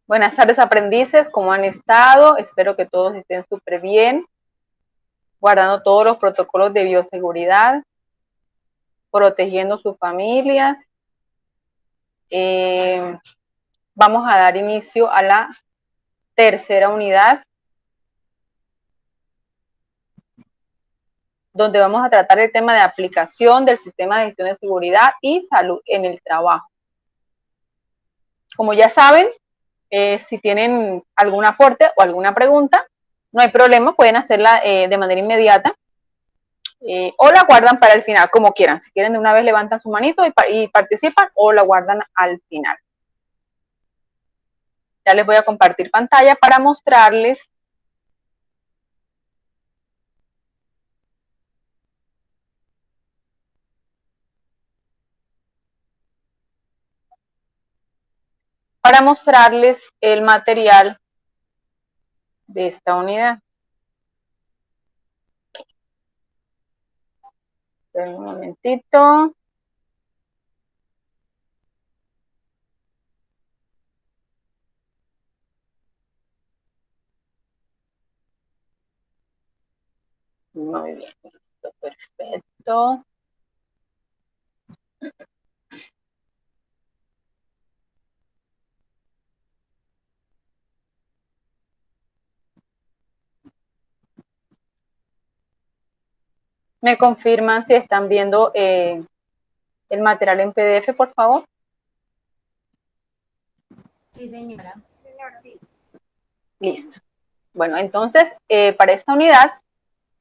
Buenas tardes, aprendices, ¿cómo han estado? Espero que todos estén súper bien, guardando todos los protocolos de bioseguridad, protegiendo sus familias. Vamos a dar inicio a la tercera unidad, donde vamos a tratar el tema de aplicación del sistema de gestión de seguridad y salud en el trabajo. Como ya saben, si tienen algún aporte o alguna pregunta, no hay problema, pueden hacerla de manera inmediata. O la guardan para el final, como quieran. Si quieren de una vez levantan su manito y participan, o la guardan al final. Ya les voy a compartir pantalla para mostrarles el material de esta unidad. Esperen un momentito. Muy bien, listo, perfecto. ¿Me confirman si están viendo el material en PDF, por favor? Sí, señora. Listo. Bueno, entonces, para esta unidad,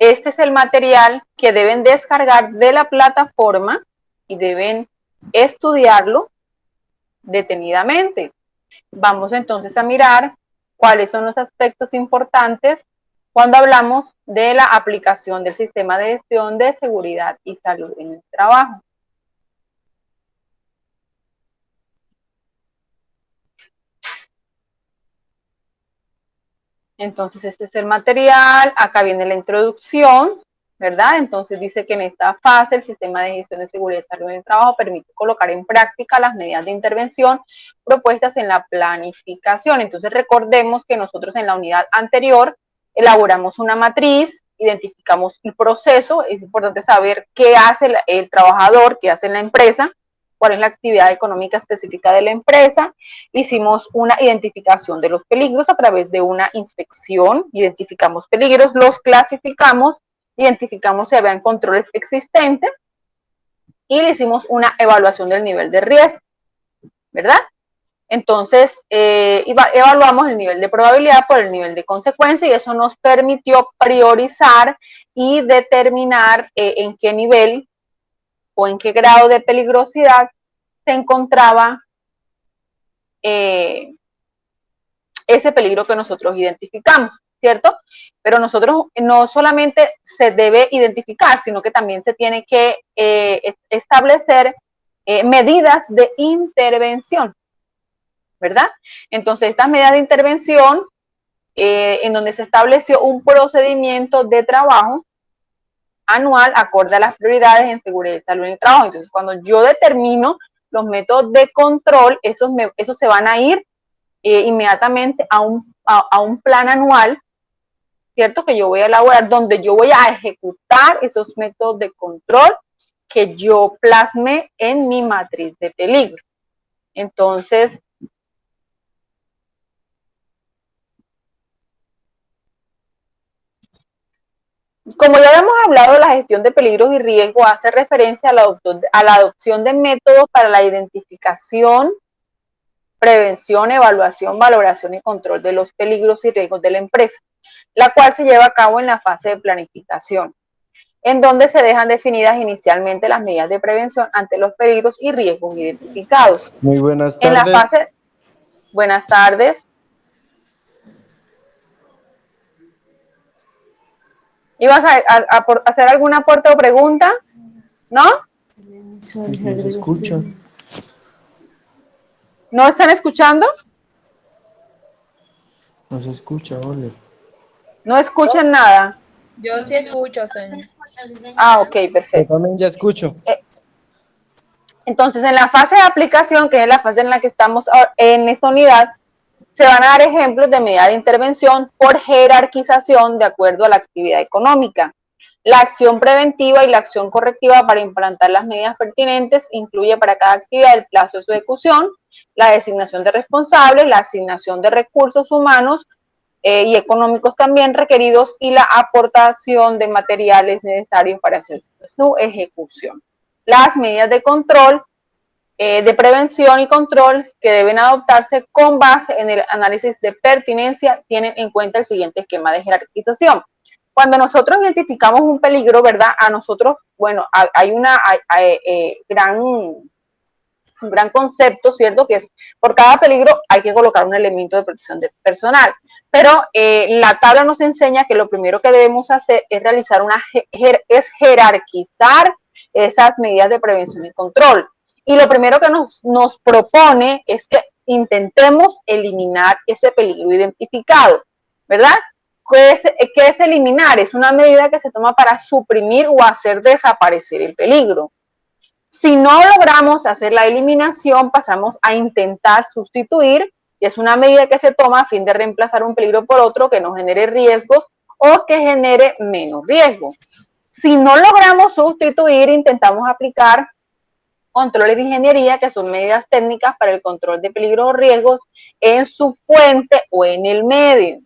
este es el material que deben descargar de la plataforma y deben estudiarlo detenidamente. Vamos entonces a mirar cuáles son los aspectos importantes cuando hablamos de la aplicación del sistema de gestión de seguridad y salud en el trabajo. Entonces, este es el material, acá viene la introducción, ¿verdad? Entonces dice que en esta fase el sistema de gestión de seguridad y salud en el trabajo permite colocar en práctica las medidas de intervención propuestas en la planificación. Entonces recordemos que nosotros en la unidad anterior elaboramos una matriz, identificamos el proceso, es importante saber qué hace el trabajador, qué hace la empresa, cuál es la actividad económica específica de la empresa. Hicimos una identificación de los peligros a través de una inspección, identificamos peligros, los clasificamos, identificamos si habían controles existentes y le hicimos una evaluación del nivel de riesgo, ¿verdad? Entonces, evaluamos el nivel de probabilidad por el nivel de consecuencia y eso nos permitió priorizar y determinar en qué nivel o en qué grado de peligrosidad se encontraba ese peligro que nosotros identificamos, ¿cierto? Pero nosotros no solamente se debe identificar, sino que también se tiene que establecer medidas de intervención, ¿verdad? Entonces, estas medidas de intervención, en donde se estableció un procedimiento de trabajo anual acorde a las prioridades en seguridad y salud en el trabajo. Entonces, cuando yo determino los métodos de control, esos se van a ir inmediatamente a un plan anual, ¿cierto? Que yo voy a elaborar, donde yo voy a ejecutar esos métodos de control que yo plasme en mi matriz de peligro. Entonces, como ya habíamos hablado, la gestión de peligros y riesgos hace referencia a la adopción de métodos para la identificación, prevención, evaluación, valoración y control de los peligros y riesgos de la empresa, la cual se lleva a cabo en la fase de planificación, en donde se dejan definidas inicialmente las medidas de prevención ante los peligros y riesgos identificados. Muy buenas En la tardes. fase, buenas tardes. ¿Ibas a hacer algún aporte o pregunta? ¿No? No se escucha. ¿No están escuchando? No se escucha, ole. No escuchan nada. Yo sí escucho, señor. Ah, ok, Yo perfecto. también ya escucho. Entonces, en la fase de aplicación, que es la fase en la que estamos en esta unidad, Se van a dar ejemplos de medidas de intervención por jerarquización de acuerdo a la actividad económica. La acción preventiva y la acción correctiva para implantar las medidas pertinentes incluye para cada actividad el plazo de su ejecución, la designación de responsables, la asignación de recursos humanos y económicos también requeridos y la aportación de materiales necesarios para su ejecución. Las medidas de control, de prevención y control que deben adoptarse con base en el análisis de pertinencia tienen en cuenta el siguiente esquema de jerarquización. Cuando nosotros identificamos un peligro, ¿verdad? A nosotros, bueno, hay un gran concepto, ¿cierto? Que es, por cada peligro hay que colocar un elemento de protección personal. Pero la tabla nos enseña que lo primero que debemos hacer es realizar es jerarquizar esas medidas de prevención y control. Y lo primero que nos propone es que intentemos eliminar ese peligro identificado, ¿verdad? ¿Qué es eliminar? Es una medida que se toma para suprimir o hacer desaparecer el peligro. Si no logramos hacer la eliminación, pasamos a intentar sustituir, y es una medida que se toma a fin de reemplazar un peligro por otro que no genere riesgos o que genere menos riesgo. Si no logramos sustituir, intentamos aplicar controles de ingeniería, que son medidas técnicas para el control de peligros o riesgos en su fuente o en el medio,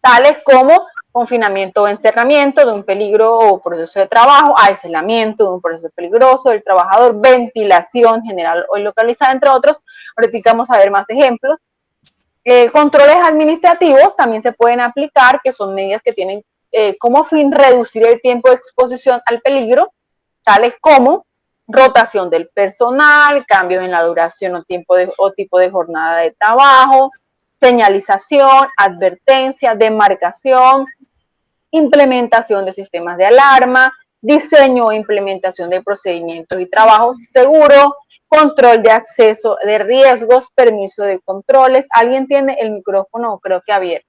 tales como confinamiento o encerramiento de un peligro o proceso de trabajo, aislamiento de un proceso peligroso del trabajador, ventilación general o localizada, entre otros. Ahorita vamos a ver más ejemplos. Controles administrativos también se pueden aplicar, que son medidas que tienen como fin reducir el tiempo de exposición al peligro, tales como rotación del personal, cambios en la duración o tipo de jornada de trabajo, señalización, advertencia, demarcación, implementación de sistemas de alarma, diseño e implementación de procedimientos y trabajos seguros, control de acceso de riesgos, permiso de controles. ¿Alguien tiene el micrófono? Creo que abierto.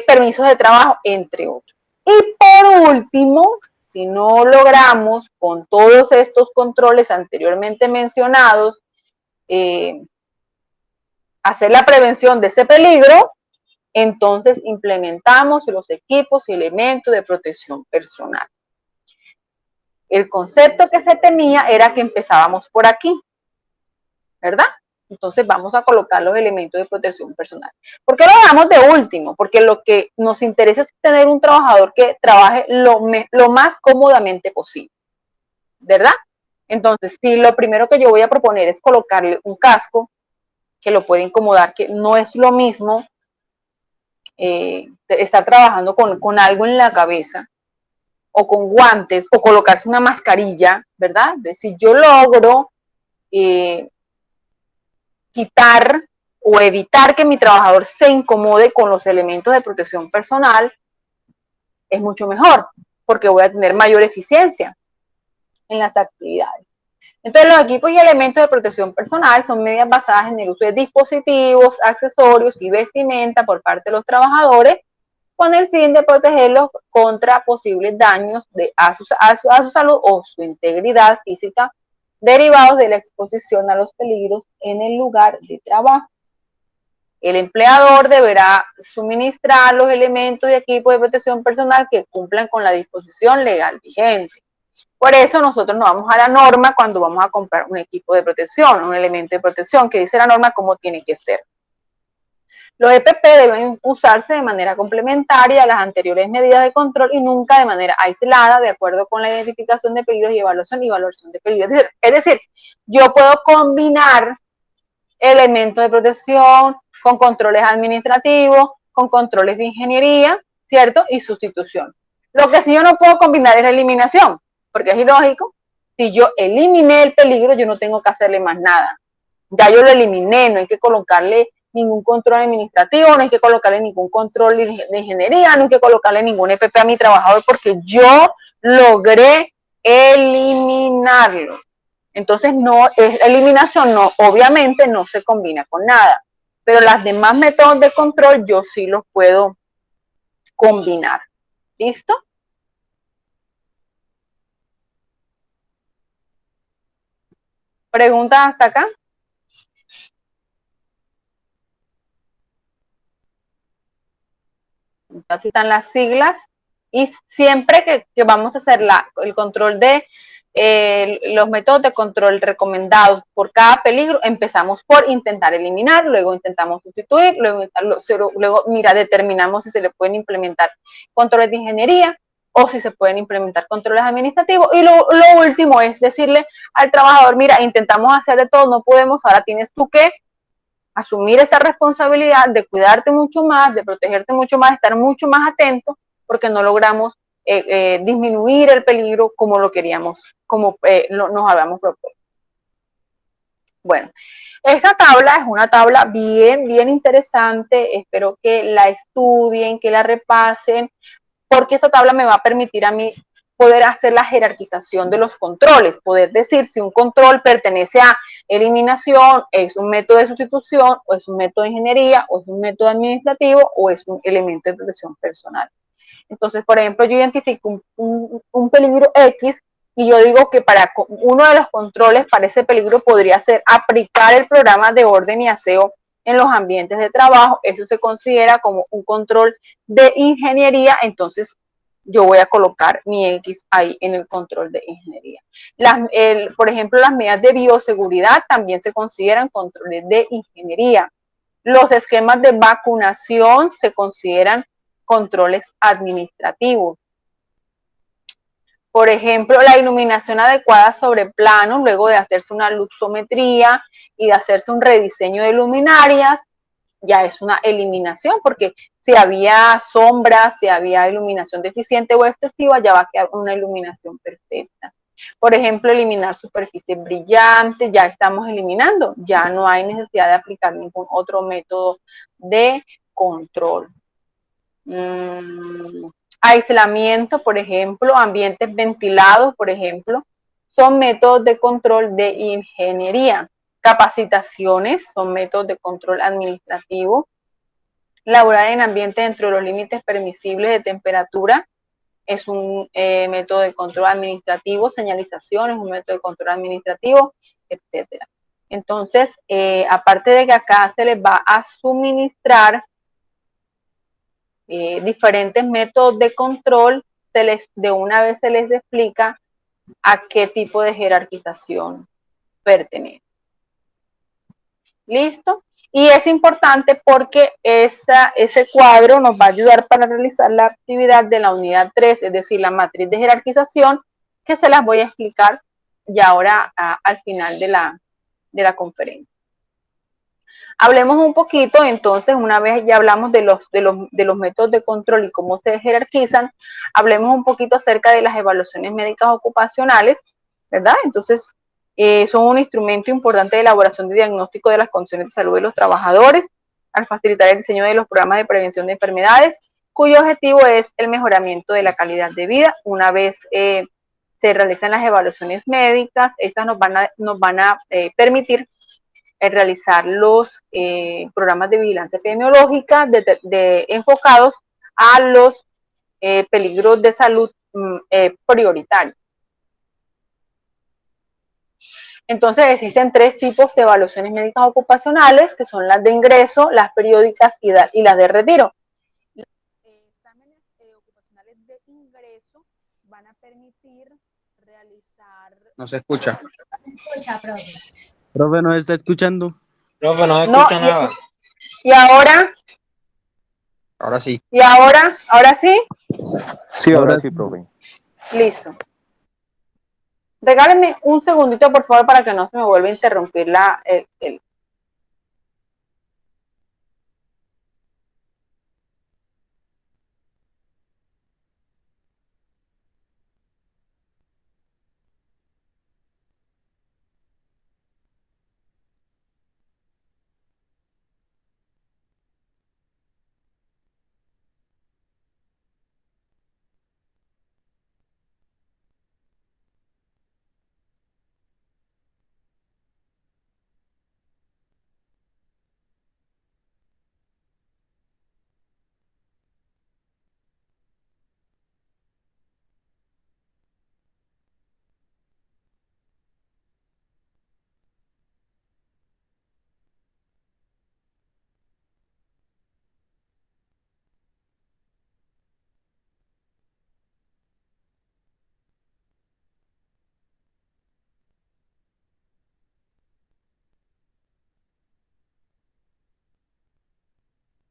Permisos de trabajo, entre otros. Y por último, si no logramos con todos estos controles anteriormente mencionados hacer la prevención de ese peligro, entonces implementamos los equipos y elementos de protección personal. El concepto que se tenía era que empezábamos por aquí, ¿verdad? Entonces vamos a colocar los elementos de protección personal. ¿Por qué lo dejamos de último? Porque lo que nos interesa es tener un trabajador que trabaje lo más cómodamente posible, ¿verdad? Entonces, si lo primero que yo voy a proponer es colocarle un casco que lo puede incomodar, que no es lo mismo estar trabajando con algo en la cabeza o con guantes o colocarse una mascarilla, ¿verdad? Si yo logro quitar o evitar que mi trabajador se incomode con los elementos de protección personal, es mucho mejor, porque voy a tener mayor eficiencia en las actividades. Entonces, los equipos y elementos de protección personal son medidas basadas en el uso de dispositivos, accesorios y vestimenta por parte de los trabajadores con el fin de protegerlos contra posibles daños a su salud o su integridad física derivados de la exposición a los peligros en el lugar de trabajo. El empleador deberá suministrar los elementos y equipos de protección personal que cumplan con la disposición legal vigente. Por eso nosotros nos vamos a la norma cuando vamos a comprar un equipo de protección, un elemento de protección, que dice la norma cómo tiene que ser. Los EPP deben usarse de manera complementaria a las anteriores medidas de control y nunca de manera aislada, de acuerdo con la identificación de peligros y evaluación de peligros. Es decir, yo puedo combinar elementos de protección con controles administrativos, con controles de ingeniería, ¿cierto? Y sustitución. Lo que sí yo no puedo combinar es la eliminación, porque es ilógico. Si yo eliminé el peligro, yo no tengo que hacerle más nada. Ya yo lo eliminé, no hay que colocarle ningún control administrativo, no hay que colocarle ningún control de ingeniería, no hay que colocarle ningún EPP a mi trabajador porque yo logré eliminarlo. Entonces, no es eliminación, no, obviamente no se combina con nada, pero las demás métodos de control yo sí los puedo combinar. ¿Listo? ¿Preguntas hasta acá? Aquí están las siglas y siempre que vamos a hacer el control de los métodos de control recomendados por cada peligro, empezamos por intentar eliminar, luego intentamos sustituir, luego mira, determinamos si se le pueden implementar controles de ingeniería o si se pueden implementar controles administrativos y lo último es decirle al trabajador, mira, intentamos hacer de todo, no podemos, ahora tienes tú que asumir esta responsabilidad de cuidarte mucho más, de protegerte mucho más, estar mucho más atento, porque no logramos disminuir el peligro como lo queríamos, como nos habíamos propuesto. Bueno, esta tabla es una tabla bien interesante, espero que la estudien, que la repasen, porque esta tabla me va a permitir a mí poder hacer la jerarquización de los controles, poder decir si un control pertenece a eliminación, es un método de sustitución, o es un método de ingeniería, o es un método administrativo, o es un elemento de protección personal. Entonces, por ejemplo, yo identifico un peligro X y yo digo que para uno de los controles para ese peligro podría ser aplicar el programa de orden y aseo en los ambientes de trabajo. Eso se considera como un control de ingeniería, entonces yo voy a colocar mi X ahí en el control de ingeniería. Por ejemplo, las medidas de bioseguridad también se consideran controles de ingeniería. Los esquemas de vacunación se consideran controles administrativos. Por ejemplo, la iluminación adecuada sobre plano, luego de hacerse una luxometría y de hacerse un rediseño de luminarias, ya es una eliminación, porque si había sombras, si había iluminación deficiente o excesiva, ya va a quedar una iluminación perfecta. Por ejemplo, eliminar superficies brillantes, ya estamos eliminando, ya no hay necesidad de aplicar ningún otro método de control. Aislamiento, por ejemplo, ambientes ventilados, por ejemplo, son métodos de control de ingeniería. Capacitaciones son métodos de control administrativo. Laborar en ambiente dentro de los límites permisibles de temperatura es un método de control administrativo. Señalización es un método de control administrativo, etcétera. Entonces, aparte de que acá se les va a suministrar diferentes métodos de control, de una vez se les explica a qué tipo de jerarquización pertenece. ¿Listo? Y es importante porque ese cuadro nos va a ayudar para realizar la actividad de la unidad 3, es decir, la matriz de jerarquización, que se las voy a explicar ya ahora al final de la conferencia. Hablemos un poquito, entonces, una vez ya hablamos de los métodos de control y cómo se jerarquizan, hablemos un poquito acerca de las evaluaciones médicas ocupacionales, ¿verdad? Entonces, son un instrumento importante de elaboración de diagnóstico de las condiciones de salud de los trabajadores, al facilitar el diseño de los programas de prevención de enfermedades, cuyo objetivo es el mejoramiento de la calidad de vida. Una vez se realizan las evaluaciones médicas, estas nos van a permitir realizar los programas de vigilancia epidemiológica enfocados a los peligros de salud prioritarios. Entonces existen tres tipos de evaluaciones médicas ocupacionales, que son las de ingreso, las periódicas y las de retiro. Los exámenes ocupacionales de ingreso van a permitir realizar... No se escucha. Se escucha, profe. Profe, ¿nos está escuchando? Profe, no escucha nada. ¿Y ahora? Ahora sí. ¿Y ahora? ¿Ahora sí? Sí, ahora sí, profe. Listo. Regálenme un segundito, por favor, para que no se me vuelva a interrumpir el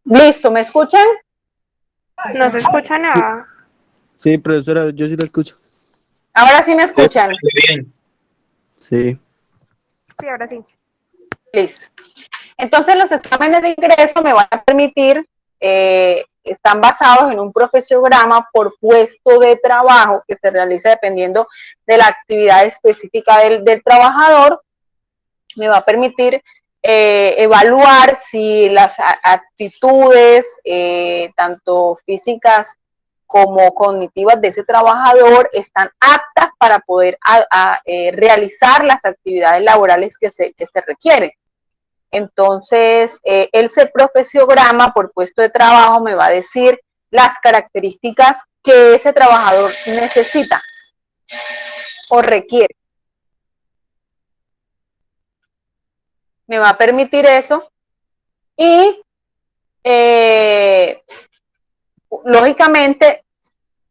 Listo, ¿me escuchan? No se escucha nada. Sí, profesora, yo sí la escucho. Ahora sí me Sí, escuchan. bien. Sí. Sí, ahora sí. Listo. Entonces los exámenes de ingreso me van a permitir, están basados en un profesiograma por puesto de trabajo que se realiza dependiendo de la actividad específica del trabajador. Me va a permitir evaluar si las actitudes, tanto físicas como cognitivas de ese trabajador están aptas para poder realizar las actividades laborales que se requieren. Entonces, ese profesiograma por puesto de trabajo me va a decir las características que ese trabajador necesita o requiere. Me va a permitir eso y lógicamente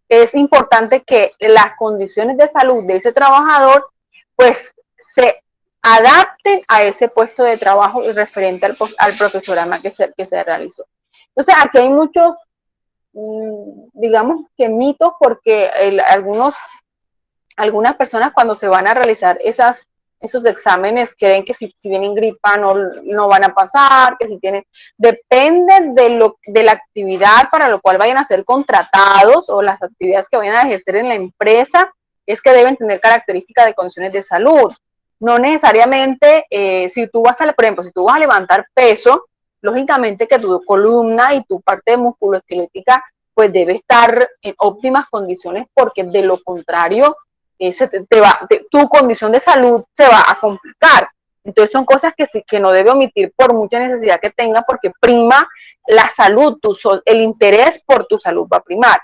es importante que las condiciones de salud de ese trabajador pues se adapten a ese puesto de trabajo y referente al profesorama que se realizó. Entonces aquí hay muchos, digamos que mitos, porque algunas personas cuando se van a realizar esos exámenes creen que si vienen gripa no van a pasar, que si tienen, depende de la actividad para lo cual vayan a ser contratados o las actividades que vayan a ejercer en la empresa, es que deben tener características de condiciones de salud. No necesariamente, si tú vas a levantar peso, lógicamente que tu columna y tu parte musculoesquelética pues debe estar en óptimas condiciones, porque de lo contrario tu condición de salud se va a complicar. Entonces son cosas que no debe omitir por mucha necesidad que tenga, porque prima la salud, el interés por tu salud va a primar.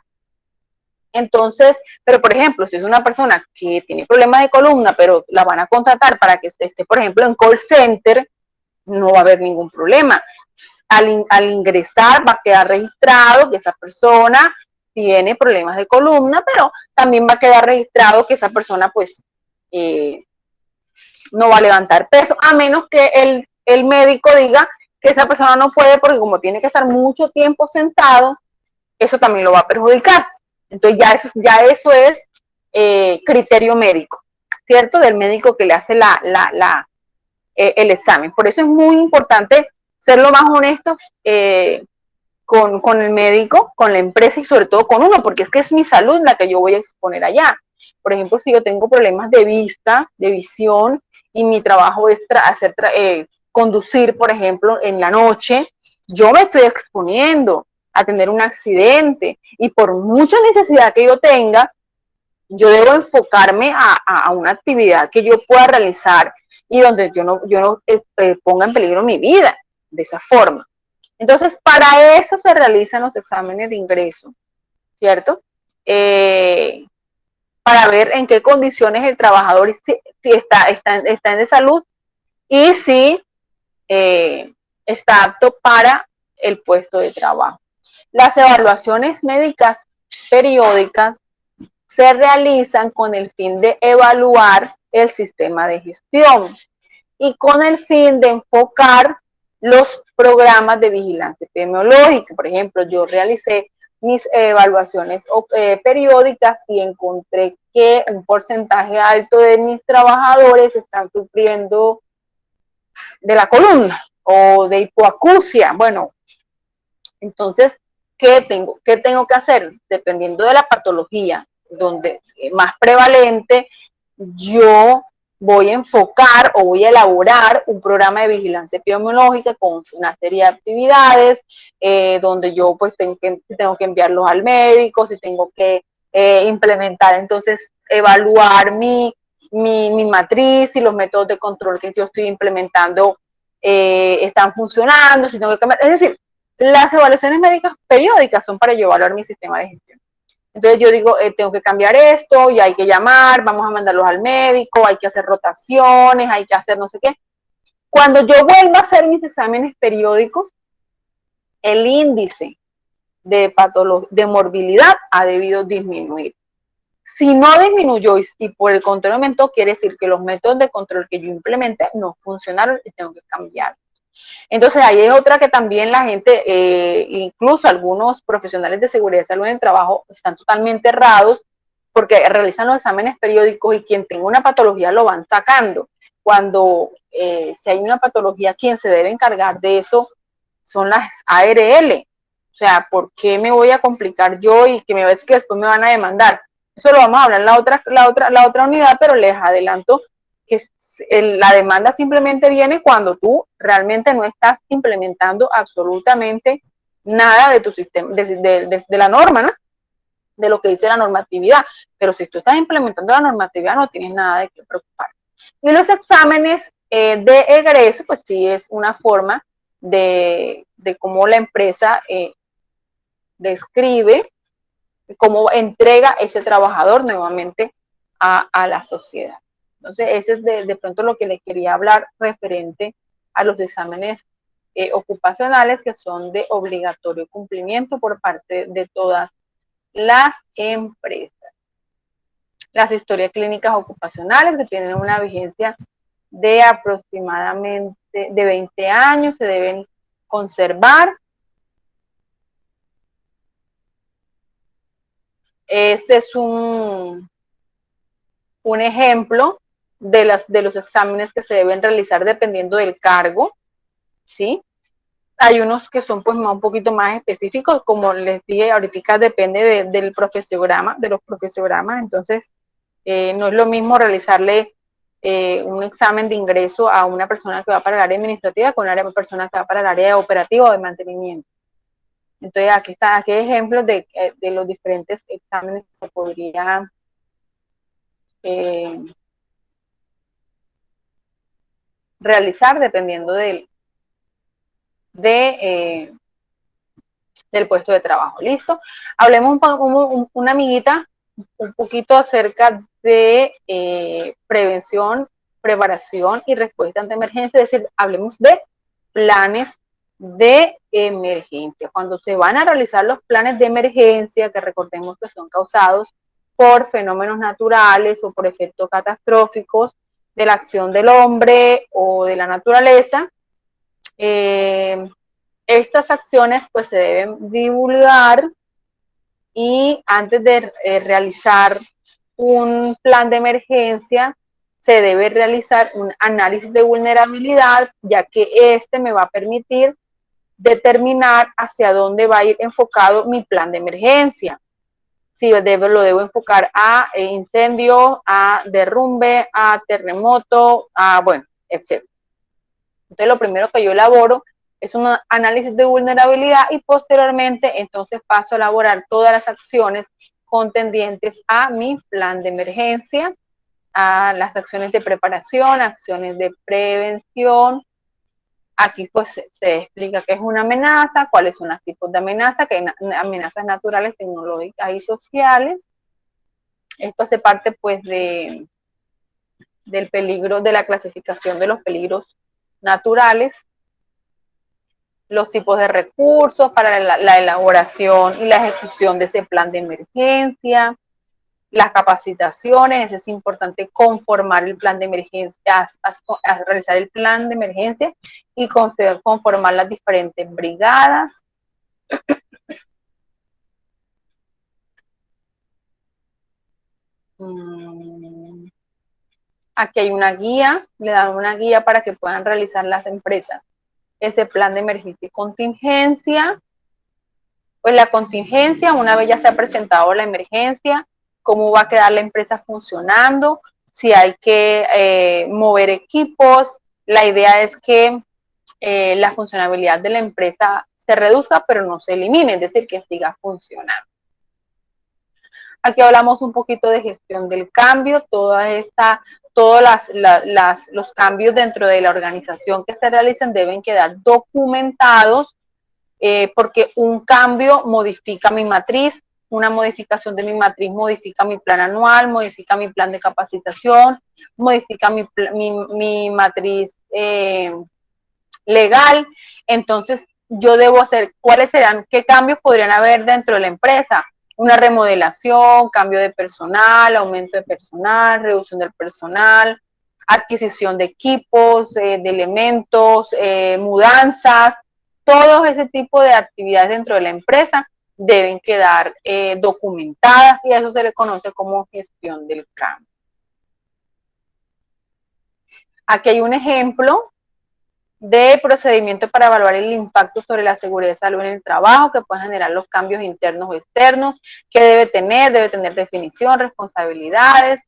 Entonces, pero por ejemplo, si es una persona que tiene problemas de columna, pero la van a contratar para que esté, por ejemplo, en call center, no va a haber ningún problema. Al ingresar va a quedar registrado que esa persona tiene problemas de columna, pero también va a quedar registrado que esa persona pues no va a levantar peso, a menos que el médico diga que esa persona no puede, porque como tiene que estar mucho tiempo sentado, eso también lo va a perjudicar. Entonces ya eso es criterio médico, ¿cierto? Del médico que le hace el examen. Por eso es muy importante ser lo más honestos con el médico, con la empresa y sobre todo con uno, porque es que es mi salud la que yo voy a exponer allá. Por ejemplo, si yo tengo problemas de vista, de visión, y mi trabajo es conducir, por ejemplo, en la noche, yo me estoy exponiendo a tener un accidente, y por mucha necesidad que yo tenga, yo debo enfocarme a una actividad que yo pueda realizar y donde yo no ponga en peligro mi vida de esa forma. Entonces, para eso se realizan los exámenes de ingreso, ¿cierto? Para ver en qué condiciones el trabajador si está de salud y si está apto para el puesto de trabajo. Las evaluaciones médicas periódicas se realizan con el fin de evaluar el sistema de gestión y con el fin de enfocar los programas de vigilancia epidemiológica. Por ejemplo, yo realicé mis evaluaciones periódicas y encontré que un porcentaje alto de mis trabajadores están sufriendo de la columna o de hipoacusia. Bueno, entonces, ¿qué tengo que hacer? Dependiendo de la patología, donde más prevalente, yo voy a enfocar o voy a elaborar un programa de vigilancia epidemiológica con una serie de actividades, donde yo pues tengo que enviarlos al médico, si tengo que implementar, entonces evaluar mi matriz y los métodos de control que yo estoy implementando están funcionando, si tengo que cambiar, es decir, las evaluaciones médicas periódicas son para yo evaluar mi sistema de gestión. Entonces yo digo, tengo que cambiar esto, y hay que llamar, vamos a mandarlos al médico, hay que hacer rotaciones, hay que hacer no sé qué. Cuando yo vuelva a hacer mis exámenes periódicos, el índice de morbilidad ha debido disminuir. Si no disminuyó y por el contrario aumentó, quiere decir que los métodos de control que yo implementé no funcionaron y tengo que cambiar. Entonces ahí es otra que también la gente, incluso algunos profesionales de seguridad y salud en el trabajo están totalmente errados porque realizan los exámenes periódicos y quien tenga una patología lo van sacando. Cuando si hay una patología, quien se debe encargar de eso son las ARL. O sea, ¿por qué me voy a complicar yo y que después me van a demandar? Eso lo vamos a hablar en la otra unidad, pero les adelanto que la demanda simplemente viene cuando tú realmente no estás implementando absolutamente nada de tu sistema, de la norma, ¿no? De lo que dice la normatividad. Pero si tú estás implementando la normatividad, no tienes nada de qué preocupar. Y los exámenes de egreso, pues sí es una forma de cómo la empresa describe, cómo entrega ese trabajador nuevamente a la sociedad. Entonces, ese es de pronto lo que les quería hablar referente a los exámenes ocupacionales que son de obligatorio cumplimiento por parte de todas las empresas. Las historias clínicas ocupacionales que tienen una vigencia de aproximadamente de 20 años se deben conservar. Este es un ejemplo de los exámenes que se deben realizar dependiendo del cargo, ¿sí? Hay unos que son pues un poquito más específicos, como les dije ahorita, depende del profesiograma, de los profesiogramas. Entonces no es lo mismo realizarle un examen de ingreso a una persona que va para el área administrativa con una persona que va para el área operativa o de mantenimiento. Entonces aquí hay ejemplos de los diferentes exámenes que se podría realizar dependiendo del puesto de trabajo. ¿Listo? Hablemos una amiguita un poquito acerca de prevención, preparación y respuesta ante emergencia, es decir, hablemos de planes de emergencia. Cuando se van a realizar los planes de emergencia, que recordemos que son causados por fenómenos naturales o por efectos catastróficos de la acción del hombre o de la naturaleza, estas acciones pues se deben divulgar y antes de realizar un plan de emergencia se debe realizar un análisis de vulnerabilidad, ya que este me va a permitir determinar hacia dónde va a ir enfocado mi plan de emergencia. Si lo debo enfocar a incendio, a derrumbe, a terremoto, bueno, etc. Entonces lo primero que yo elaboro es un análisis de vulnerabilidad y posteriormente entonces paso a elaborar todas las acciones contendientes a mi plan de emergencia, a las acciones de preparación, acciones de prevención. Aquí pues se explica qué es una amenaza, cuáles son los tipos de amenaza, que hay amenazas naturales, tecnológicas y sociales. Esto hace parte pues del peligro, de la clasificación de los peligros naturales, los tipos de recursos para la elaboración y la ejecución de ese plan de emergencia, las capacitaciones. Es importante conformar el plan de emergencia, a realizar el plan de emergencia y conformar las diferentes brigadas. Aquí hay una guía, le dan una guía para que puedan realizar las empresas ese plan de emergencia y contingencia. Pues la contingencia, una vez ya se ha presentado la emergencia, cómo va a quedar la empresa funcionando, si hay que mover equipos. La idea es que la funcionabilidad de la empresa se reduzca, pero no se elimine, es decir, que siga funcionando. Aquí hablamos un poquito de gestión del cambio, todos los cambios dentro de la organización que se realicen deben quedar documentados, porque un cambio modifica mi matriz, una modificación de mi matriz modifica mi plan anual, modifica mi plan de capacitación, modifica mi matriz legal. Entonces yo debo hacer, qué cambios podrían haber dentro de la empresa. Una remodelación, cambio de personal, aumento de personal, reducción del personal, adquisición de equipos, de elementos, mudanzas, todo ese tipo de actividades dentro de la empresa deben quedar documentadas y a eso se le conoce como gestión del cambio. Aquí hay un ejemplo de procedimiento para evaluar el impacto sobre la seguridad y salud en el trabajo que pueden generar los cambios internos o externos, que debe tener definición, responsabilidades,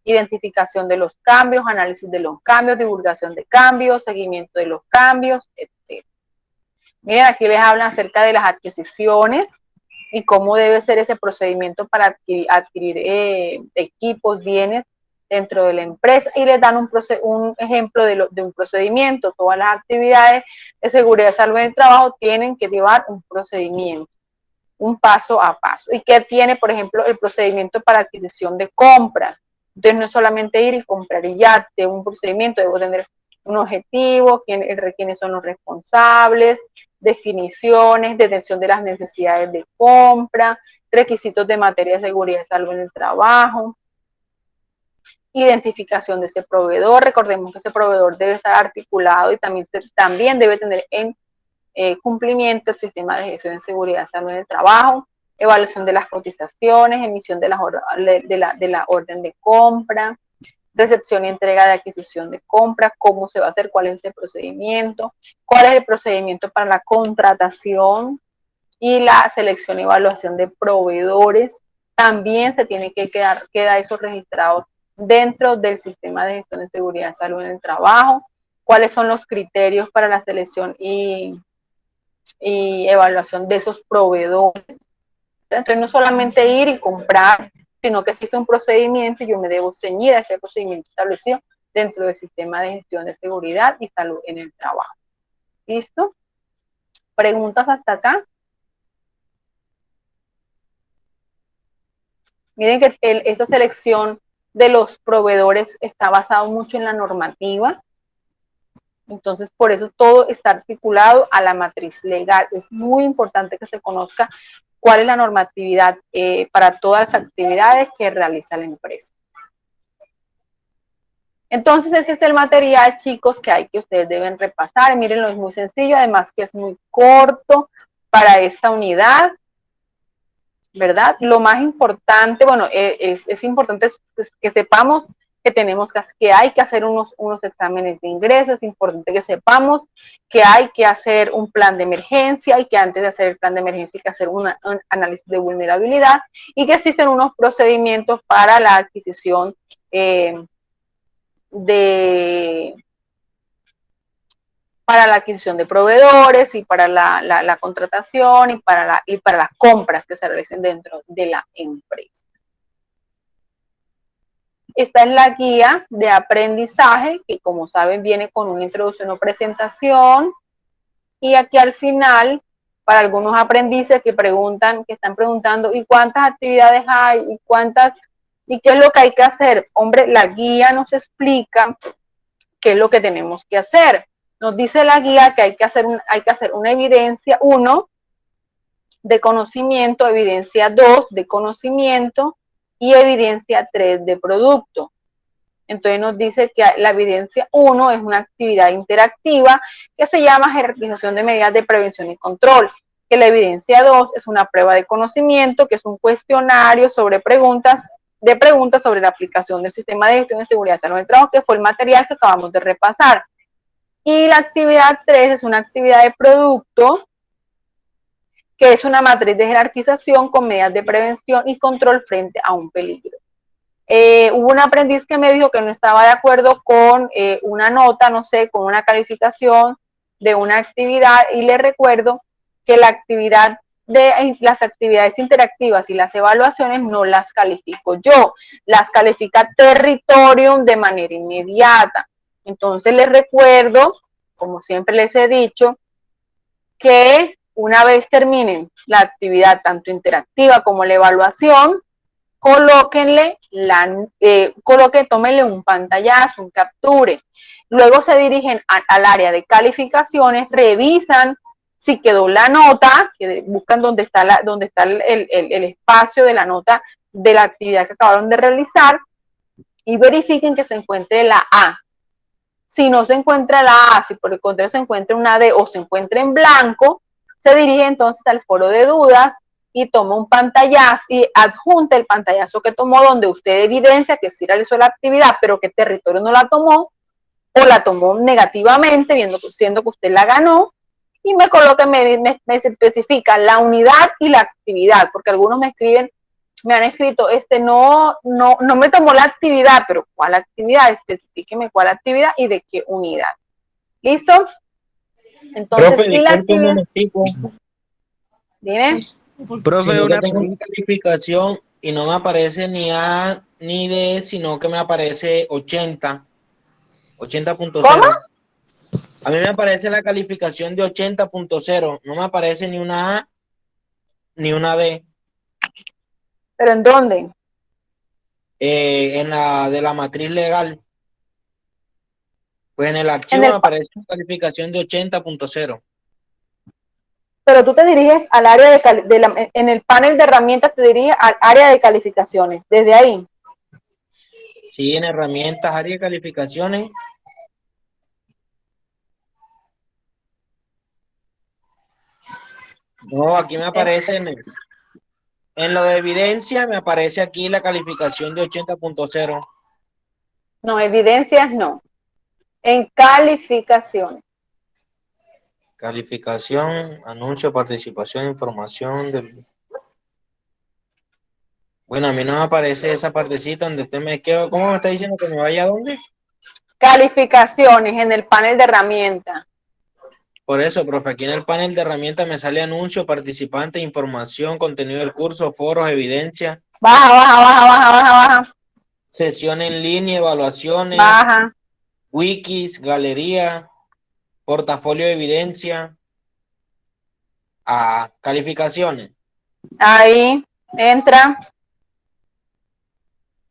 identificación de los cambios, análisis de los cambios, divulgación de cambios, seguimiento de los cambios, etc. Miren, aquí les hablan acerca de las adquisiciones y cómo debe ser ese procedimiento para adquirir equipos, bienes dentro de la empresa, y les dan un ejemplo de un procedimiento. Todas las actividades de seguridad y salud en el trabajo tienen que llevar un procedimiento, un paso a paso. ¿Y qué tiene, por ejemplo, el procedimiento para adquisición de compras? Entonces no es solamente ir y comprar y ya, de un procedimiento, debo tener un objetivo, quiénes son los responsables, definiciones, detención de las necesidades de compra, requisitos de materia de seguridad y salud en el trabajo, identificación de ese proveedor. Recordemos que ese proveedor debe estar articulado y también debe tener en cumplimiento el sistema de gestión de seguridad y salud en el trabajo, evaluación de las cotizaciones, emisión de la orden de compra, recepción y entrega de adquisición de compra, cómo se va a hacer, cuál es ese procedimiento, cuál es el procedimiento para la contratación y la selección y evaluación de proveedores. También se tiene que queda eso registrado dentro del sistema de gestión de seguridad y salud en el trabajo, cuáles son los criterios para la selección y evaluación de esos proveedores. Entonces no solamente ir y comprar, sino que existe un procedimiento y yo me debo ceñir a ese procedimiento establecido dentro del sistema de gestión de seguridad y salud en el trabajo. ¿Listo? ¿Preguntas hasta acá? Miren que esta selección de los proveedores está basado mucho en la normativa. Entonces, por eso todo está articulado a la matriz legal. Es muy importante que se conozca cuál es la normatividad para todas las actividades que realiza la empresa. Entonces, este es el material, chicos, que ustedes deben repasar. Mírenlo, es muy sencillo, además que es muy corto para esta unidad, ¿verdad? Lo más importante, bueno, es importante que sepamos que hay que hacer unos exámenes de ingreso. Es importante que sepamos que hay que hacer un plan de emergencia y que antes de hacer el plan de emergencia hay que hacer un análisis de vulnerabilidad y que existen unos procedimientos para la adquisición para la adquisición de proveedores y para la contratación y para las compras que se realicen dentro de la empresa. Esta es la guía de aprendizaje que, como saben, viene con una introducción o presentación, y aquí al final, para algunos aprendices que están preguntando, ¿y cuántas actividades hay? ¿Y qué es lo que hay que hacer? Hombre, la guía nos explica qué es lo que tenemos que hacer. Nos dice la guía que hay que hacer una evidencia 1 de conocimiento, evidencia 2 de conocimiento y evidencia 3 de producto. Entonces nos dice que la evidencia 1 es una actividad interactiva que se llama jerarquización de medidas de prevención y control, que la evidencia 2 es una prueba de conocimiento, que es un cuestionario sobre preguntas sobre la aplicación del sistema de gestión de seguridad y salud del trabajo, que fue el material que acabamos de repasar. Y la actividad 3 es una actividad de producto, que es una matriz de jerarquización con medidas de prevención y control frente a un peligro. Hubo un aprendiz que me dijo que no estaba de acuerdo con una nota, no sé, con una calificación de una actividad, y le recuerdo que las actividades interactivas y las evaluaciones no las califico yo, las califica Territorium de manera inmediata. Entonces les recuerdo, como siempre les he dicho, que una vez terminen la actividad tanto interactiva como la evaluación, tómenle un pantallazo, un capture. Luego se dirigen al área de calificaciones, revisan si quedó la nota, que buscan dónde está el espacio de la nota de la actividad que acabaron de realizar, y verifiquen que se encuentre la A. Si no se encuentra la A, si por el contrario se encuentra una D o se encuentra en blanco, se dirige entonces al foro de dudas y toma un pantallazo y adjunta el pantallazo que tomó donde usted evidencia que sí realizó la actividad, pero que territorio no la tomó o la tomó negativamente, siendo que usted la ganó, y me coloca, me especifica la unidad y la actividad, porque algunos me escriben, me han escrito, no me tomó la actividad, pero ¿cuál actividad? Especifíqueme cuál actividad y de qué unidad. ¿Listo? Entonces, Profe, si la disculpe un actividad... momentico. Dime. Profe, Sino que una tengo una pregunta. calificación y no me aparece ni A ni D, sino que me aparece 80, ¿Cómo? 80.0. A mí me aparece la calificación de 80.0. No me aparece ni una A ni una D. ¿Pero en dónde? En la de la matriz legal. Pues en el En archivo me el, aparece una calificación de 80.0. pero tú te diriges al área en el panel de herramientas te diriges al área de calificaciones, desde ahí. Sí, en herramientas, área de calificaciones. No, aquí me aparece en lo de evidencia, me aparece aquí la calificación de 80.0. No, evidencias no. En calificaciones. Calificación, anuncio, participación, información. Bueno, a mí no me aparece esa partecita donde usted me queda. ¿Cómo me está diciendo que me vaya a dónde? Calificaciones en el panel de herramientas. Por eso, profe, aquí en el panel de herramientas me sale anuncio, participante, información, contenido del curso, foros, evidencia, Baja. sesión en línea, evaluaciones, Baja. wikis, galería, portafolio de evidencia, a calificaciones. Ahí. Entra.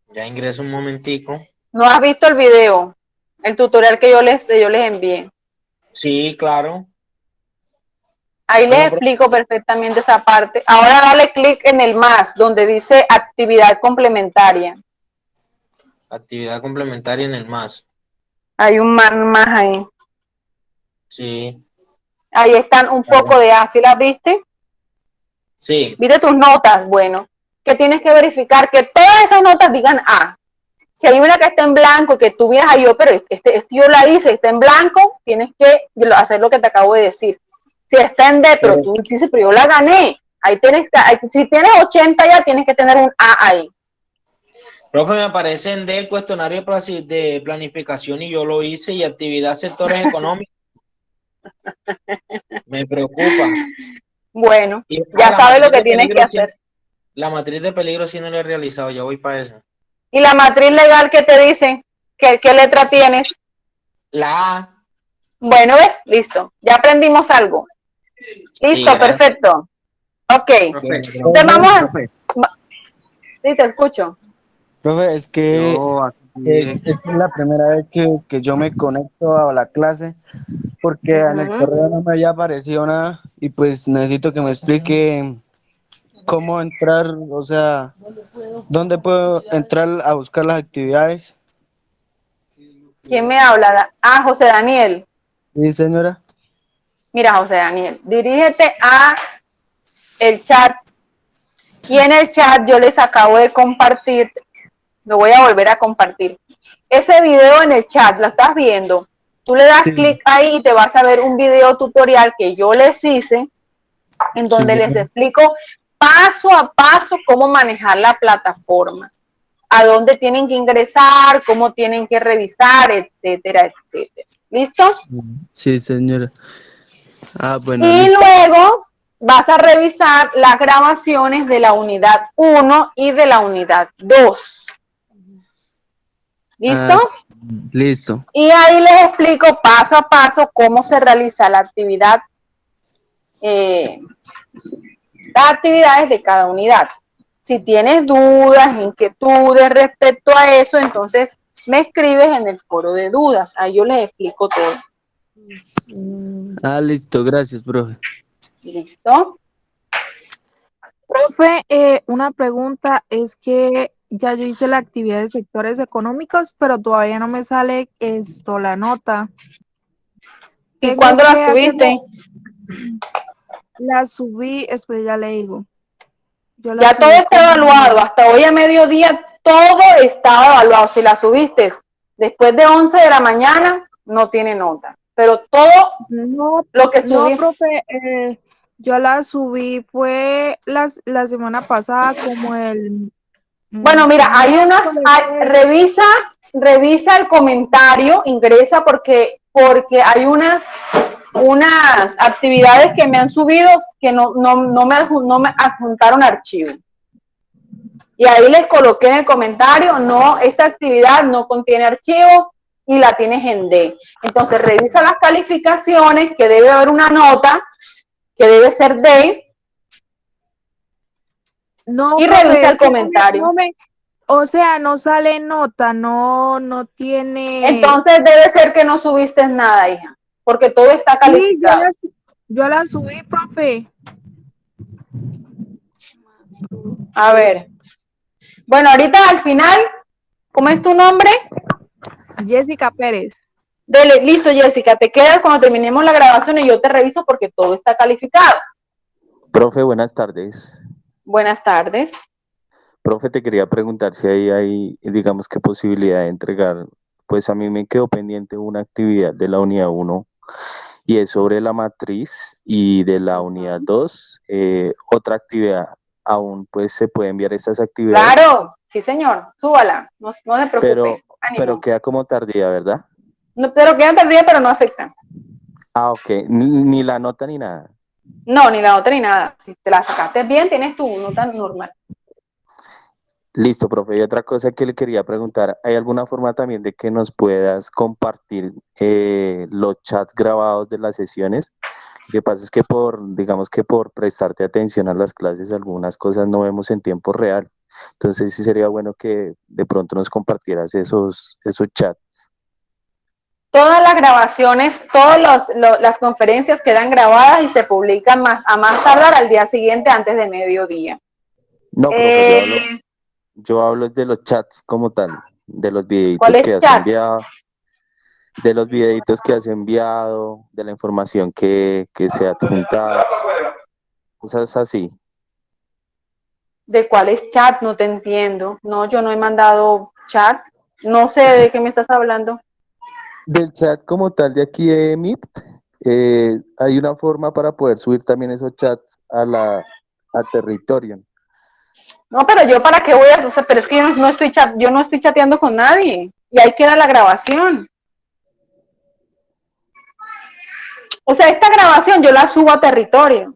Ya ingreso un momentico. ¿No has visto el video? El tutorial que yo les envié. Sí, claro. Ahí les Bueno, explico perfectamente esa parte. Ahora dale clic en el más, donde dice actividad complementaria. actividad complementaria en el MAS. Hay un más ahí. Sí. Ahí están un poco de A, ¿sí las viste? Sí. ¿Viste tus notas? Bueno, que tienes que verificar que todas esas notas digan A. Si hay una que está en blanco y que tú miras ahí, pero yo la hice, está en blanco, tienes que hacer lo que te acabo de decir. Si está en D, pero tú dices, pero yo la gané. Ahí tienes que, si tienes 80 ya, tienes que tener un A ahí. Profe, me aparece en D el cuestionario de planificación y yo lo hice y actividad sectores económicos. Me preocupa. Bueno, Y ya la sabes lo matriz que de tienes que peligro, hacer. la matriz de peligro sí no la he realizado, ya voy para eso. ¿Y la matriz legal qué te dice? ¿Qué letra tienes? La A. Bueno, ¿ves? Listo. Ya aprendimos algo. Listo, Sí, gracias. perfecto. Ok. Profe, Entonces vamos a... Sí, te escucho. Profe, es que yo aquí, esta es la primera vez que yo me conecto a la clase porque en el correo no me había aparecido nada y pues necesito que me explique cómo entrar, o sea, dónde puedo entrar a buscar las actividades. ¿Quién me habla? Ah, José Daniel. Sí, señora. Mira, José Daniel, dirígete a el chat y en el chat yo les acabo de compartir, lo voy a volver a compartir. Ese video en el chat, ¿lo estás viendo? Tú le das Sí, clic ahí y te vas a ver un video tutorial que yo les hice en sí, donde les señora. explico paso a paso cómo manejar la plataforma, a dónde tienen que ingresar, cómo tienen que revisar, etcétera, etcétera. ¿Listo? Sí, señora. Ah, bueno, Y listo. luego vas a revisar las grabaciones de la unidad 1 y de la unidad 2. ¿Listo? Ah, listo. Y ahí les explico paso a paso cómo se realiza la actividad, las actividades de cada unidad. Si tienes dudas, inquietudes respecto a eso, entonces me escribes en el foro de dudas. Ahí yo les explico todo. Ah, listo, gracias, profe. ¿Listo? Profe, una pregunta es que ya yo hice la actividad de sectores económicos, pero todavía no me sale la nota. ¿Y Tengo cuándo la que hacerlo, subiste? la subí, espera, ya le digo. Yo la Ya todo subí está evaluado, hasta hoy a mediodía todo estaba evaluado. Si la subiste después de 11 de la mañana, no tiene nota. Pero todo No, lo que no, subí, profe, yo la subí, fue la semana pasada, como el bueno, mira, hay miércoles, jueves. revisa el comentario, ingresa porque hay unas actividades que me han subido que no me adjuntaron archivo. Y ahí les coloqué en el comentario, no, esta actividad no contiene archivo y la tienes en D. Entonces revisa las calificaciones, que debe haber una nota, que debe ser D, No, y profe, revisa es el que comentario. o sea, no sale nota, no tiene. Entonces debe ser que no subiste nada, hija, porque todo está Sí, calificado. yo la subí, profe. A ver. Bueno, ahorita al final, ¿cómo es tu nombre? Jessica Pérez. Dele, listo, Jessica, te quedas cuando terminemos la grabación y yo te reviso porque todo está calificado. Profe, buenas tardes. Buenas tardes. Profe, te quería preguntar si ahí hay, digamos, qué posibilidad de entregar. Pues a mí me quedó pendiente una actividad de la unidad 1 y es sobre la matriz, y de la unidad 2 otra actividad. Aún pues se puede enviar estas actividades, Claro, sí, señor, súbala, no se preocupe, pero ánimo. queda como tardía, ¿verdad? No, pero quedan tardía, pero no afecta. Ah, ok, ni la nota ni nada. No, ni la otra ni nada. Si te la sacaste bien, tienes tu nota normal. Listo, profe. Y otra cosa que le quería preguntar, ¿hay alguna forma también de que nos puedas compartir los chats grabados de las sesiones? Lo que pasa es que digamos que por prestarte atención a las clases, algunas cosas no vemos en tiempo real. Entonces sí sería bueno que de pronto nos compartieras esos chats. Todas las grabaciones, las conferencias quedan grabadas y se publican a más tardar al día siguiente antes de mediodía. No, profe, yo hablo es de los chats como tal, de los videitos que ¿Cuáles has chats? enviado, de los videitos que has enviado, de la información que se ha adjuntado, cosas así. ¿De cuáles chats? No te entiendo. No, yo no he mandado chat. No sé de qué me estás hablando. Del chat como tal de aquí de Meet, hay una forma para poder subir también esos chats a territorio. No, pero yo para qué voy a, o sea, pero es que yo no estoy chateando con nadie. Y ahí queda la grabación. O sea, esta grabación yo la subo a territorio.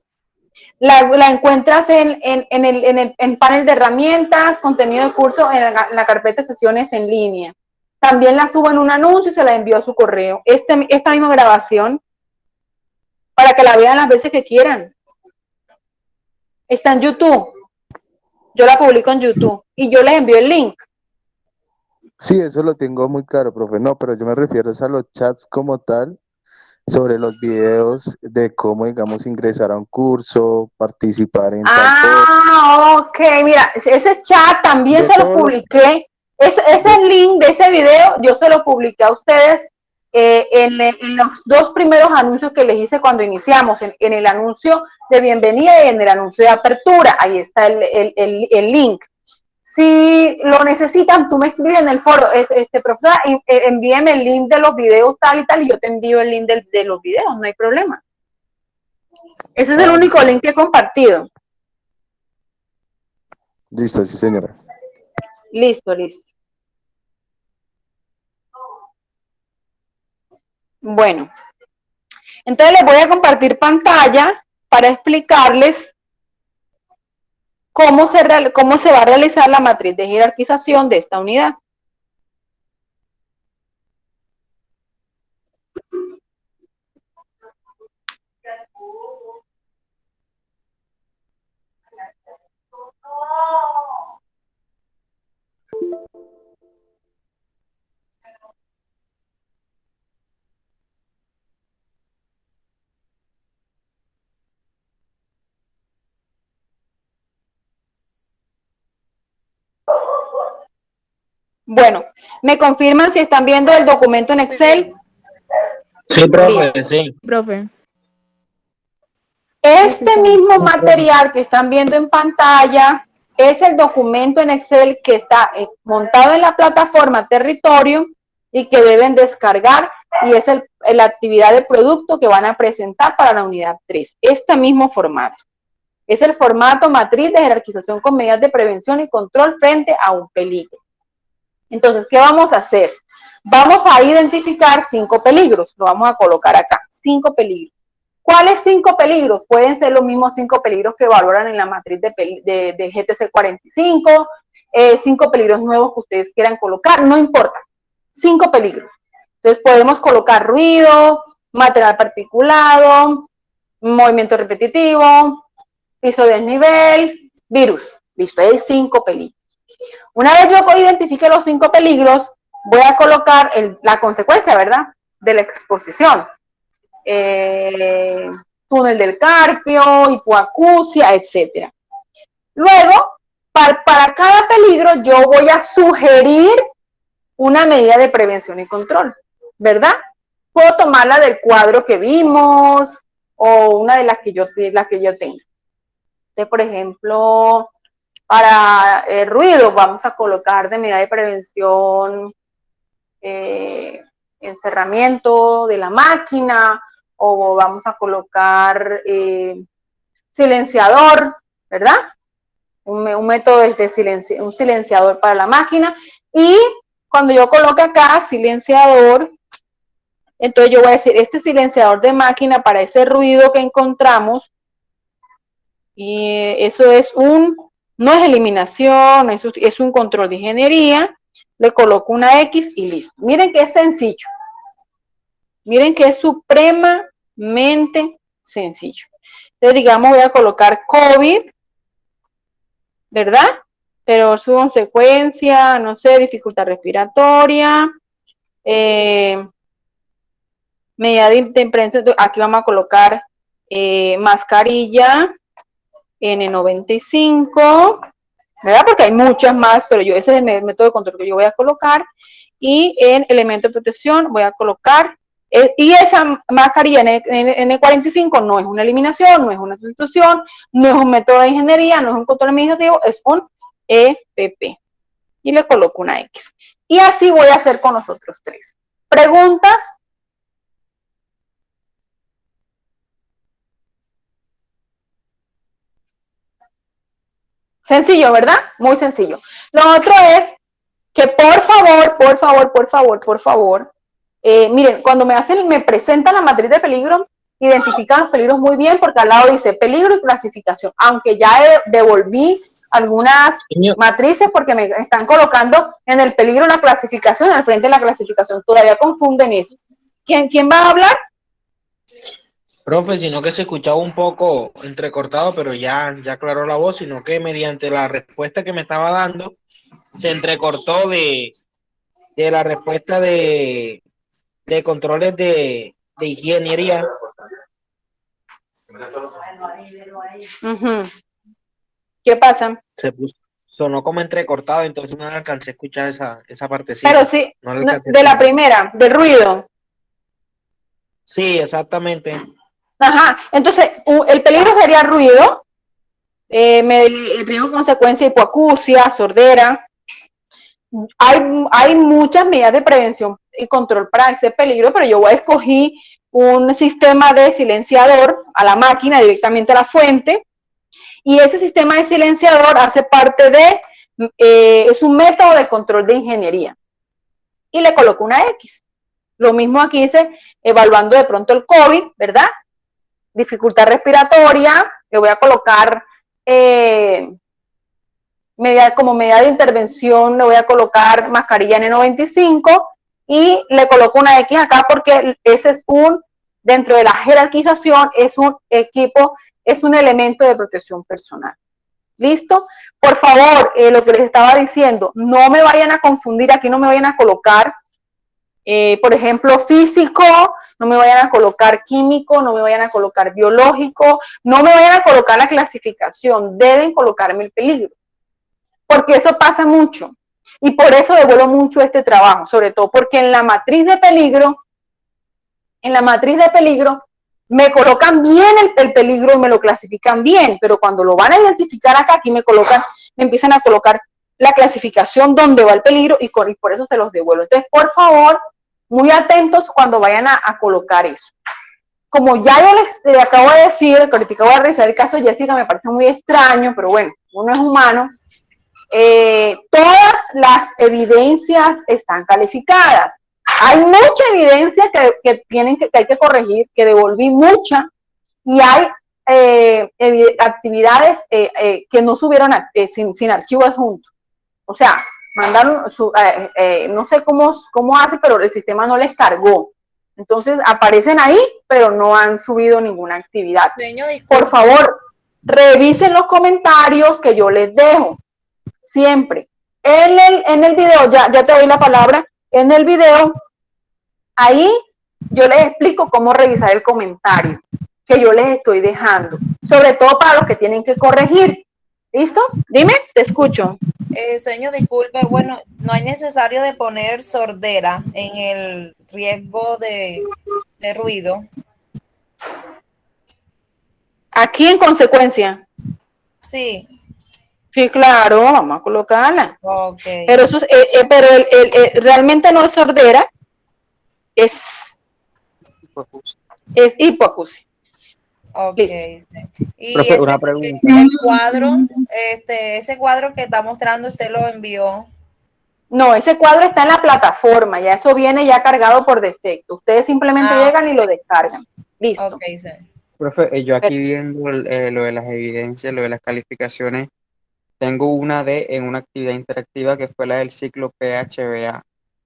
La encuentras en panel de herramientas, contenido de curso, en la carpeta de sesiones en línea. También la subo en un anuncio y se la envío a su correo. Esta misma grabación, para que la vean las veces que quieran. Está en YouTube. Yo la publico en YouTube y yo les envío el link. Sí, eso lo tengo muy claro, profe. No, pero yo me refiero a los chats como tal, sobre los videos de cómo, digamos, ingresar a un curso, participar en tal cosa. Ok, mira, ese chat también De se lo todo lo publiqué. Ese de, link de ese video yo se lo publiqué a ustedes en los dos primeros anuncios que les hice cuando iniciamos, en el anuncio de bienvenida y en el anuncio de apertura. Ahí está el link. Si lo necesitan, tú me escribes en el foro, profesora, envíeme el link de los videos tal y tal, y yo te envío el link de los videos, no hay problema. Ese es el único listo, link que he compartido. listo, sí, señora. Listo, listo. Bueno, entonces les voy a compartir pantalla para explicarles cómo se va a realizar la matriz de jerarquización de esta unidad. Bueno, ¿me confirman si están viendo el documento en Excel? Sí, profe, sí. Profe. Este mismo material que están viendo en pantalla es el documento en Excel que está montado en la plataforma Territorio y que deben descargar, y es la actividad de producto que van a presentar para la unidad 3. Este mismo formato. Es el formato matriz de jerarquización con medidas de prevención y control frente a un peligro. Entonces, ¿qué vamos a hacer? Vamos a identificar 5 peligros. Lo vamos a colocar acá, 5 peligros. ¿Cuáles 5 peligros? Pueden ser los mismos 5 peligros que valoran en la matriz de GTC 45, 5 peligros nuevos que ustedes quieran colocar, no importa, 5 peligros. Entonces podemos colocar ruido, material particulado, movimiento repetitivo, piso desnivel, virus. Listo, hay 5 peligros. Una vez yo identifique los 5 peligros, voy a colocar la consecuencia, ¿verdad?, de la exposición. Túnel del Carpio, hipoacusia, etcétera. Luego, para cada peligro, yo voy a sugerir una medida de prevención y control, ¿verdad? Puedo tomarla del cuadro que vimos o una de las que yo tenga. Entonces, por ejemplo, para el ruido, vamos a colocar de medida de prevención encerramiento de la máquina, o vamos a colocar silenciador, ¿verdad? Un método de un silenciador para la máquina. Y cuando yo coloque acá silenciador, entonces yo voy a decir, este silenciador de máquina para ese ruido que encontramos, y eso es no es eliminación, es un control de ingeniería, le coloco una X y listo. Miren que es sencillo. Miren que es supremamente sencillo. Entonces, digamos, voy a colocar COVID, ¿verdad? Pero su consecuencia, no sé, dificultad respiratoria, medida de prevención. Aquí vamos a colocar mascarilla N95, ¿verdad? Porque hay muchas más, pero ese es el método de control que yo voy a colocar. Y en elemento de protección voy a colocar, y esa mascarilla N45 no es una eliminación, no es una sustitución, no es un método de ingeniería, no es un control administrativo, es un EPP. Y le coloco una X. Y así voy a hacer con los otros 3. ¿Preguntas? Sencillo, ¿verdad? Muy sencillo. Lo otro es que por favor, miren, cuando me presentan la matriz de peligro, identifican los peligros muy bien, porque al lado dice peligro y clasificación, aunque ya devolví algunas matrices porque me están colocando en el peligro la clasificación, al frente de la clasificación, todavía confunden eso. ¿Quién va a hablar? Profe, sino que se escuchaba un poco entrecortado, pero ya aclaró la voz, sino que mediante la respuesta que me estaba dando, se entrecortó de la respuesta de controles de ingeniería. ¿Qué pasa? Sonó como entrecortado, entonces no le alcancé a escuchar esa partecita. Pero sí, no de la primera, del ruido. Sí, exactamente. Ajá, entonces el peligro sería ruido, el riesgo consecuencia hipoacusia, sordera. Hay muchas medidas de prevención y control para ese peligro, pero yo escogí un sistema de silenciador a la máquina, directamente a la fuente, y ese sistema de silenciador hace parte es un método de control de ingeniería, y le coloco una X. Lo mismo aquí dice, evaluando de pronto el COVID, ¿verdad? Dificultad respiratoria, le voy a colocar como medida de intervención, le voy a colocar mascarilla N95 y le coloco una X acá porque ese es dentro de la jerarquización, es un equipo, es un elemento de protección personal. ¿Listo? Por favor, lo que les estaba diciendo, no me vayan a confundir, aquí no me vayan a colocar por ejemplo, físico, no me vayan a colocar químico, no me vayan a colocar biológico, no me vayan a colocar la clasificación, deben colocarme el peligro, porque eso pasa mucho. Y por eso devuelvo mucho este trabajo, sobre todo porque en la matriz de peligro me colocan bien el peligro y me lo clasifican bien, pero cuando lo van a identificar acá, aquí me empiezan a colocar la clasificación donde va el peligro y por eso se los devuelvo. Entonces, por favor, muy atentos cuando vayan a colocar eso. Como ya yo les acabo de decir, que ahorita voy a revisar el caso de Jessica, me parece muy extraño, pero bueno, uno es humano. Todas las evidencias están calificadas. Hay mucha evidencia que hay que corregir, que devolví mucha, y hay actividades que no subieron sin archivo adjunto. O sea, mandaron, no sé cómo hace, pero el sistema no les cargó. Entonces aparecen ahí, pero no han subido ninguna actividad. Por favor, revisen los comentarios que yo les dejo. Siempre. En el video, ya te doy la palabra, en el video, ahí yo les explico cómo revisar el comentario que yo les estoy dejando, sobre todo para los que tienen que corregir. ¿Listo? Dime, te escucho. Señor, disculpe, bueno, no es necesario de poner sordera en el riesgo de ruido. Aquí en consecuencia. Sí. Sí, claro, vamos a colocarla. Okay. Pero eso realmente no es sordera, es hipoacusia. Ok. Listo. Y Profe, una pregunta. el cuadro, ese cuadro que está mostrando, usted lo envió. No, ese cuadro está en la plataforma, ya eso viene ya cargado por defecto. Ustedes simplemente llegan y lo descargan. Listo. Okay, sí. Profe, yo aquí viendo lo de las evidencias, lo de las calificaciones, tengo una D en una actividad interactiva que fue la del ciclo PHBA.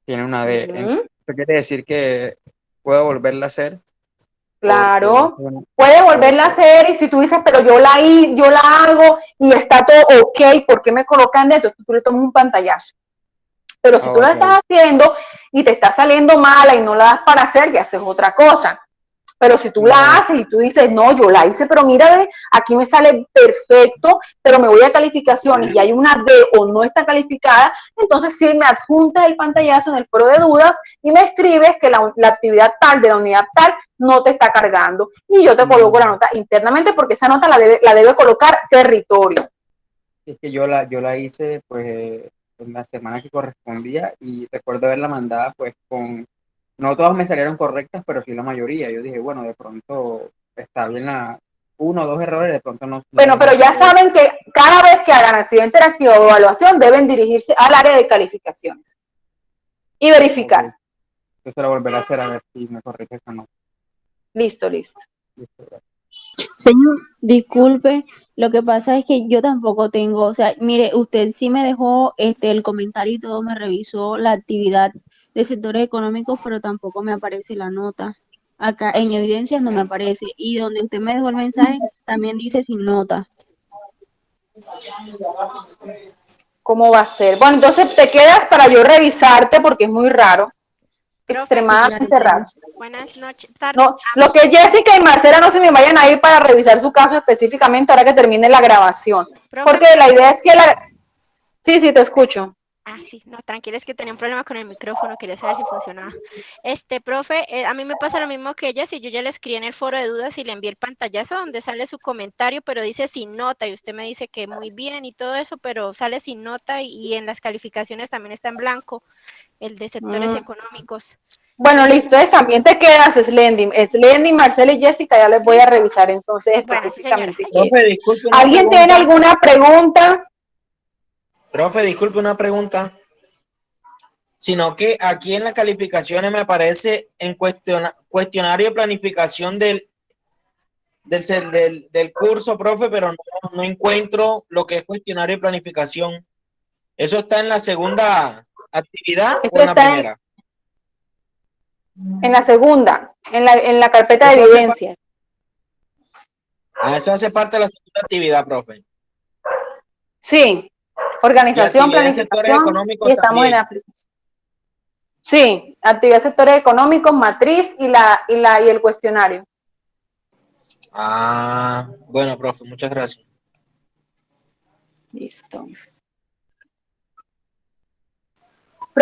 Tiene una D. ¿Eso quiere decir que puedo volverla a hacer? Claro, puede volverla a hacer y si tú dices, pero yo la hago y está todo ok, ¿por qué me colocan dentro? Tú le tomas un pantallazo. Pero si tú lo estás haciendo y te está saliendo mala y no la das para hacer, ya haces otra cosa. Pero si tú la haces y tú dices, no, yo la hice, pero mira, aquí me sale perfecto, pero me voy a calificaciones y hay una D o no está calificada, entonces sí me adjuntas el pantallazo en el foro de dudas y me escribes que la actividad tal de la unidad tal no te está cargando. Y yo te coloco la nota internamente porque esa nota la debe colocar territorio. Es que yo la hice pues en la semana que correspondía y recuerdo haberla mandada pues con... No todas me salieron correctas, pero sí la mayoría. Yo dije, bueno, de pronto está bien uno o dos errores, de pronto no. Bueno, pero ya saben que cada vez que hagan actividad interactiva o evaluación deben dirigirse al área de calificaciones y verificar. Okay. Entonces la volveré a hacer a ver si me corrige esa nota. Listo. Señor, disculpe, lo que pasa es que yo tampoco tengo, o sea, mire, usted sí me dejó el comentario y todo, me revisó la actividad de sectores económicos, pero tampoco me aparece la nota. Acá en evidencias no me aparece. Y donde usted me dejó el mensaje, también dice sin nota. ¿Cómo va a ser? Bueno, entonces te quedas para yo revisarte porque es muy raro. Profe, Extremadamente raro. buenas noches. Tarde. No, lo que Jessica y Marcela no se me vayan a ir para revisar su caso específicamente ahora que termine la grabación. Profe, Porque la idea es que Sí, te escucho. Sí, no, tranquila, es que tenía un problema con el micrófono, quería saber si funcionaba. Profe, a mí me pasa lo mismo que ella, si yo ya le escribí en el foro de dudas y le envié el pantallazo donde sale su comentario, pero dice sin nota, y usted me dice que muy bien y todo eso, pero sale sin nota y en las calificaciones también está en blanco, el de sectores económicos. Bueno, listo, entonces también te quedas Slendy, Marcela y Jessica, ya les voy a revisar entonces específicamente. Profe, disculpe una ¿Alguien pregunta. tiene alguna pregunta? Profe, disculpe una pregunta. Sino que aquí en las calificaciones me aparece en cuestionario de planificación del curso, profe, pero no encuentro lo que es cuestionario de planificación. ¿Eso está en la segunda actividad o en la primera? En la segunda, en la carpeta de evidencia. Eso hace parte de la segunda actividad, profe. Sí, organización, planificación y estamos en aplicación. Sí, actividad sectores económicos, matriz y el cuestionario. Bueno, profe, muchas gracias. Listo.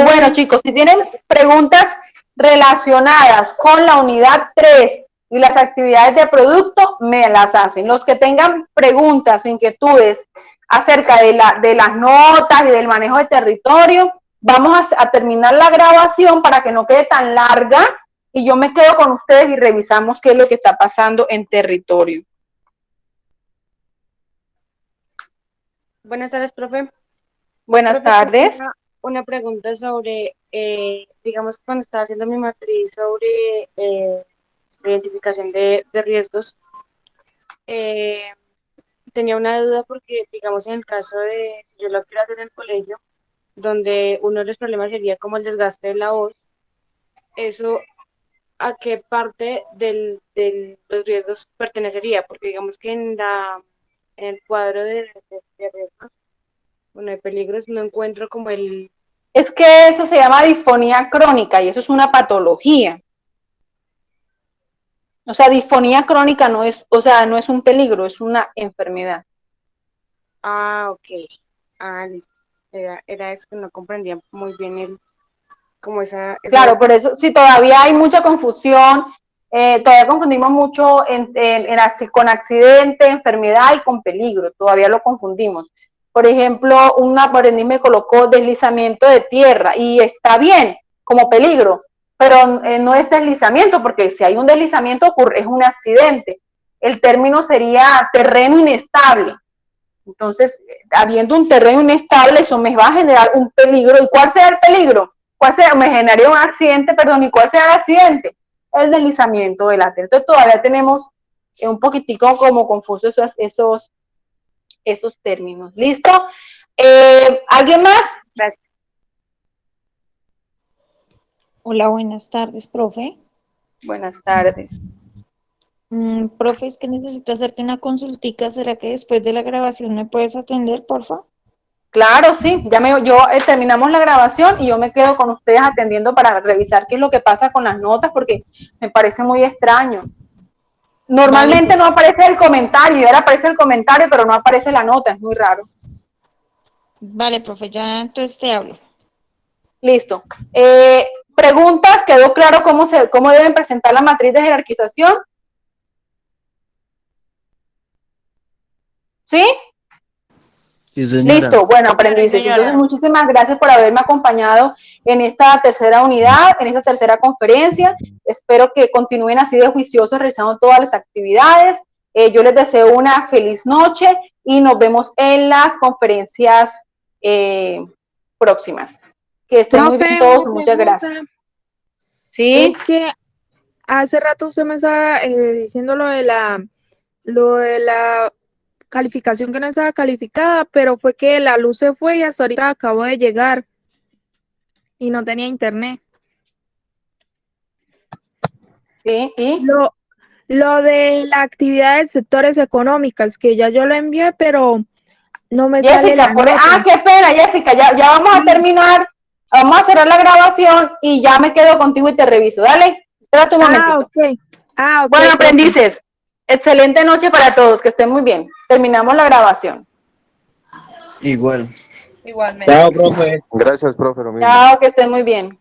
Bueno, chicos, si tienen preguntas relacionadas con la unidad 3 y las actividades de producto, me las hacen. Los que tengan preguntas o inquietudes acerca de las notas y del manejo de territorio, vamos a terminar la grabación para que no quede tan larga y yo me quedo con ustedes y revisamos qué es lo que está pasando en territorio. Buenas tardes, profe. Buenas tardes. Una pregunta sobre, digamos, cuando estaba haciendo mi matriz sobre identificación de riesgos, tenía una duda porque, digamos, en el caso de, si yo lo quiero hacer en el colegio, donde uno de los problemas sería como el desgaste de la voz, eso, ¿a qué parte de los riesgos pertenecería? Porque digamos que en el cuadro de riesgos, bueno, de peligros, no encuentro como el... Es que eso se llama disfonía crónica y eso es una patología. O sea, disfonía crónica no es, o sea, no es un peligro, es una enfermedad. Ah, ok. Ah, listo. Era eso que no comprendía muy bien como esa claro, por eso, si todavía hay mucha confusión, todavía confundimos mucho con accidente, enfermedad y con peligro, todavía lo confundimos. Por ejemplo, un aprendiz me colocó deslizamiento de tierra y está bien como peligro, pero no es deslizamiento, porque si hay un deslizamiento ocurre, es un accidente. El término sería terreno inestable. Entonces, habiendo un terreno inestable, eso me va a generar un peligro. ¿Y cuál será el peligro? ¿Cuál será? Me generaría un accidente, perdón, ¿y cuál será el accidente? El deslizamiento de la tierra. Entonces, todavía tenemos un poquitico como confusos esos términos. ¿Listo? ¿Alguien más? Gracias. Hola, buenas tardes, profe. Buenas tardes. Profe, es que necesito hacerte una consultica. ¿Será que después de la grabación me puedes atender, porfa? Claro, sí. Terminamos la grabación y yo me quedo con ustedes atendiendo para revisar qué es lo que pasa con las notas porque me parece muy extraño. Normalmente no aparece el comentario, y ahora aparece el comentario, pero no aparece la nota, es muy raro. Vale, profe, ya entonces te hablo. Listo. ¿Preguntas? ¿Quedó claro cómo deben presentar la matriz de jerarquización? ¿Sí? Sí, señora. Listo, bueno, aprendices. Entonces, muchísimas gracias por haberme acompañado en esta tercera unidad, en esta tercera conferencia. Espero que continúen así de juiciosos realizando todas las actividades. Yo les deseo una feliz noche y nos vemos en las conferencias próximas. Que estén muy bien todos, muchas gracias. ¿Sí? Es que hace rato usted me estaba diciendo lo de la calificación que no estaba calificada, pero fue que la luz se fue y hasta ahorita acabó de llegar y no tenía internet. Sí, ¿y? Lo de la actividad de sectores económicas, que ya yo lo envié, pero no me sale la nota. Qué pena, Jessica, ya vamos a terminar, vamos a cerrar la grabación y ya me quedo contigo y te reviso. Dale, espera un momentito. Ok. Bueno, aprendices, excelente noche para todos, que estén muy bien. Terminamos la grabación. Igual. Igualmente. Chao, profe. Gracias, profe. Lo mismo. Chao, que estén muy bien.